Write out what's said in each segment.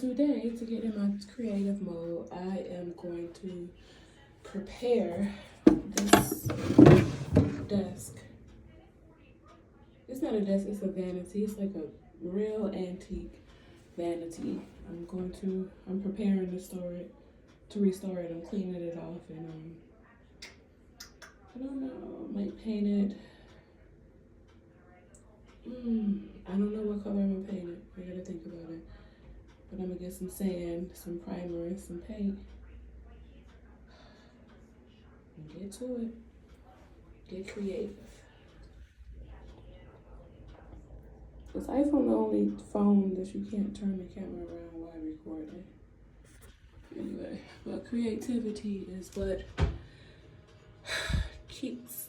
today, to get in my creative mode, I am going to prepare this desk. It's not a desk, it's a vanity. It's like a real antique vanity. I'm preparing to restore it. I'm cleaning it off and I don't know, might paint it. I don't know what color I'm gonna paint it. I gotta think about it. But I'm gonna get some sand, some primer, and some paint. And get to it. Get creative. Is iPhone the only phone that you can't turn the camera around while recording? Anyway, but creativity is what keeps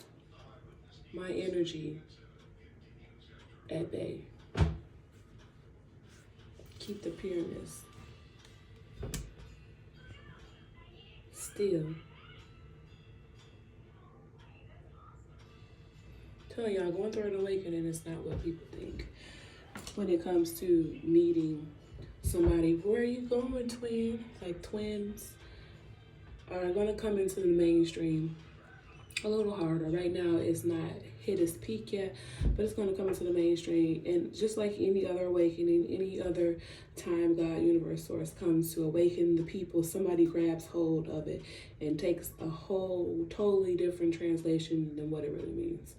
my energy at bay. Keep the pureness still. Tell y'all, going through an awakening is not what people think. When it comes to meeting somebody, where are you going, twin? Like twins are gonna come into the mainstream a little harder. Right now, it's not hit its peak yet, but it's gonna come into the mainstream. And just like any other awakening, any other time God, universe, source comes to awaken the people, somebody grabs hold of it and takes a whole totally different translation than what it really means.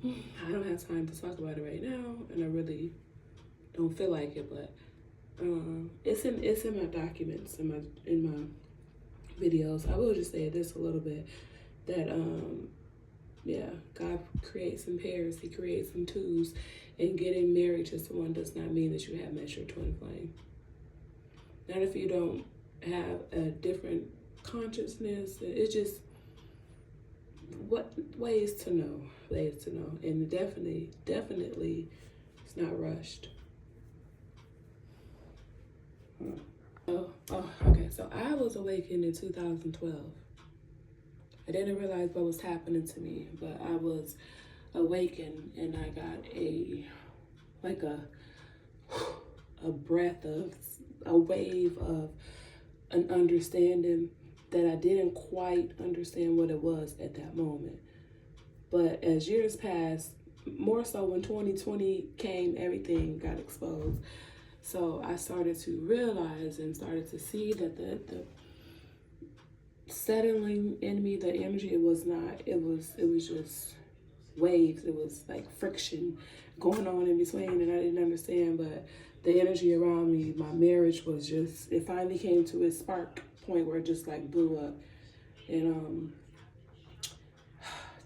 I don't have time to talk about it right now, and I really don't feel like it, but it's in my documents, in my videos. I will just say this a little bit, that yeah, God creates some pairs, he creates some twos, and getting married to someone does not mean that you have met your twin flame. Not if you don't have a different consciousness. It's just ways to know, and definitely it's not rushed. Okay, so I was awakened in 2012. I didn't realize what was happening to me, but I was awakened and I got a breath of, a wave of an understanding that I didn't quite understand what it was at that moment. But as years passed, more so when 2020 came, everything got exposed. So I started to realize and started to see that the settling in me, the energy, it was just waves. It was like friction going on in between, and I didn't understand. But the energy around me, my marriage was just, it finally came to its spark point where it just like blew up. And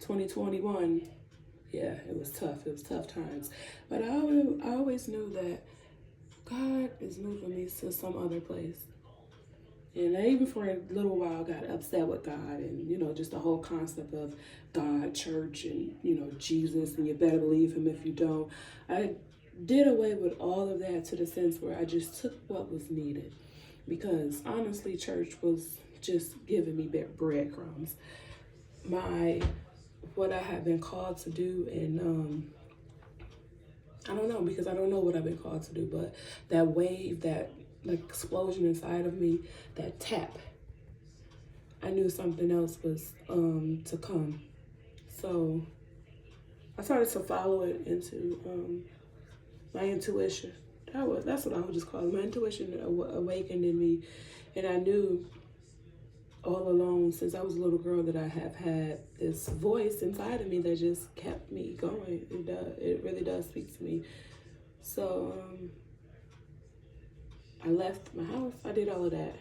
2021, yeah, it was tough. It was tough times. But I always knew that God is moving me to some other place. And I even for a little while got upset with God, and just the whole concept of God, church, and Jesus, and you better believe him if you don't. I did away with all of that to the sense where I just took what was needed, because honestly, church was just giving me breadcrumbs. What I have been called to do, and I don't know, because I don't know what I've been called to do, but that wave, that like explosion inside of me, that tap, I knew something else was to come. So I started to follow it into my intuition. That's what I would just call it. My intuition awakened in me, and I knew all along since I was a little girl that I have had this voice inside of me that just kept me going. It really does speak to me. So I left my house. I did all of that.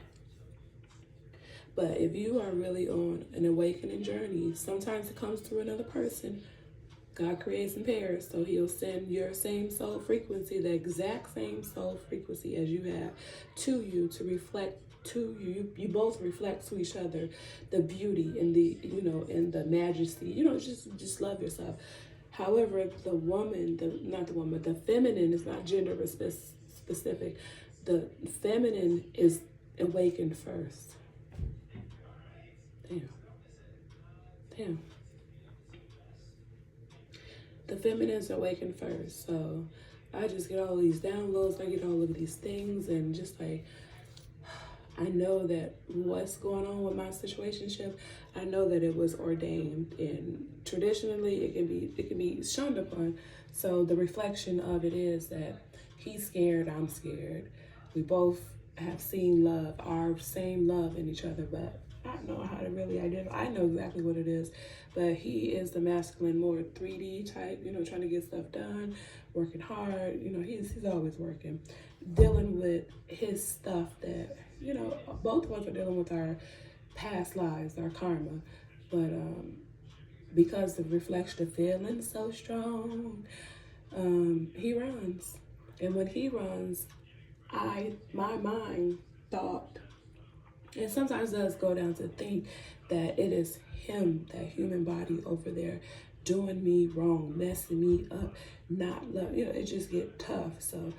But if you are really on an awakening journey, sometimes it comes through another person. God creates in pairs, so he'll send your same soul frequency, the exact same soul frequency as you have, to you to reflect to you. You both reflect to each other the beauty and the and the majesty. Just love yourself. However, the feminine is not gender specific. The feminine is awakened first. Damn. The feminine is awakened first. So I just get all these downloads, I get all of these things, and just like, I know that what's going on with my situationship, I know that it was ordained, and traditionally it can be shunned upon. So the reflection of it is that he's scared, I'm scared. We both have seen love, our same love in each other, but I don't know how to really identify. I know exactly what it is, but he is the masculine, more 3D type, you know, trying to get stuff done, working hard. You know, he's always working, dealing with his stuff that, you know, both of us are dealing with our past lives, our karma. But because the reflection of feeling so strong, he runs. And when he runs, my mind thought, and sometimes does go down to think that it is him, that human body over there, doing me wrong, messing me up, not love. You know, it just get tough. So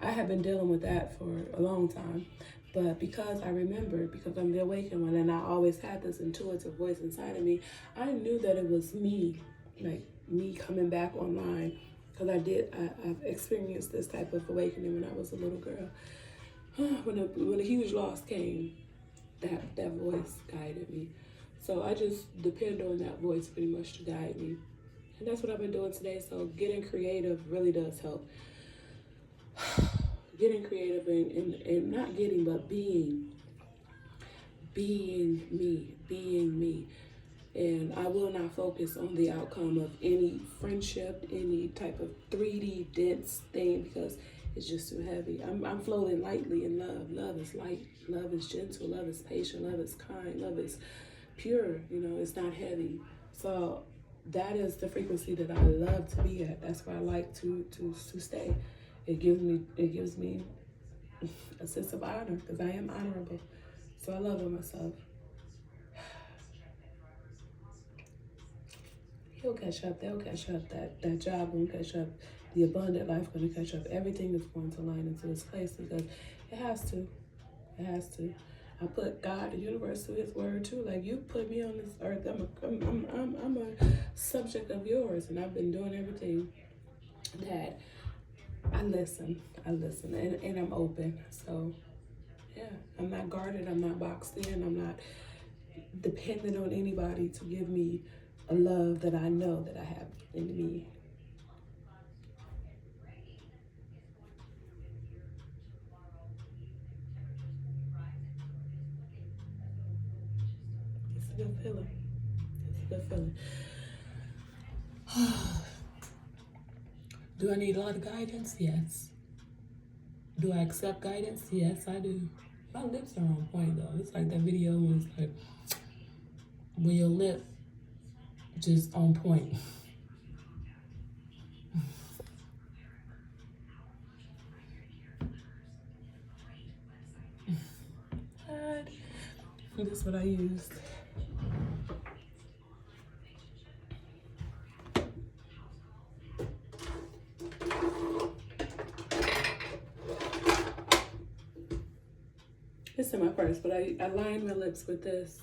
I have been dealing with that for a long time. But because I remember, because I'm the awakened one, and I always had this intuitive voice inside of me, I knew that it was me, like me coming back online. Because I've experienced this type of awakening when I was a little girl. When a huge loss came, that voice guided me. So I just depend on that voice pretty much to guide me. And that's what I've been doing today. So getting creative really does help. Getting creative and not getting, but being me. And I will not focus on the outcome of any friendship, any type of 3D dense thing, because it's just too heavy. I'm floating lightly in love. Love is light. Love is gentle. Love is patient. Love is kind. Love is pure. You know, it's not heavy. So that is the frequency that I love to be at. That's where I like to stay. It gives me a sense of honor, because I am honorable. So I love myself. He'll catch up. They'll catch up. That job will catch up. The abundant life going to catch up. Everything is going to line into its place, because it has to. It has to. I put God, the universe, to His word too. Like, you put me on this earth. I'm a subject of yours, and I've been doing everything that I listen, and I'm open. So yeah, I'm not guarded. I'm not boxed in. I'm not dependent on anybody to give me a love that I know that I have in me. It's a good feeling. It's a good feeling. Do I need a lot of guidance? Yes. Do I accept guidance? Yes, I do. My lips are on point though. It's like that video when it's like, when your lip just on point. This is what I used. It's in my purse, but I line my lips with this.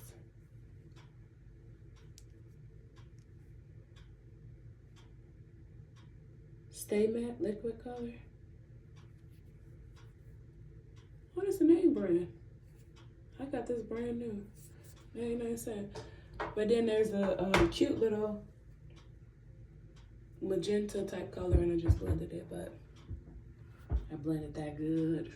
Stay Matte Liquid Color. What is the name brand? I got this brand new. 99 cents. But then there's a cute little magenta type color, and I just blended it, but I blended that good.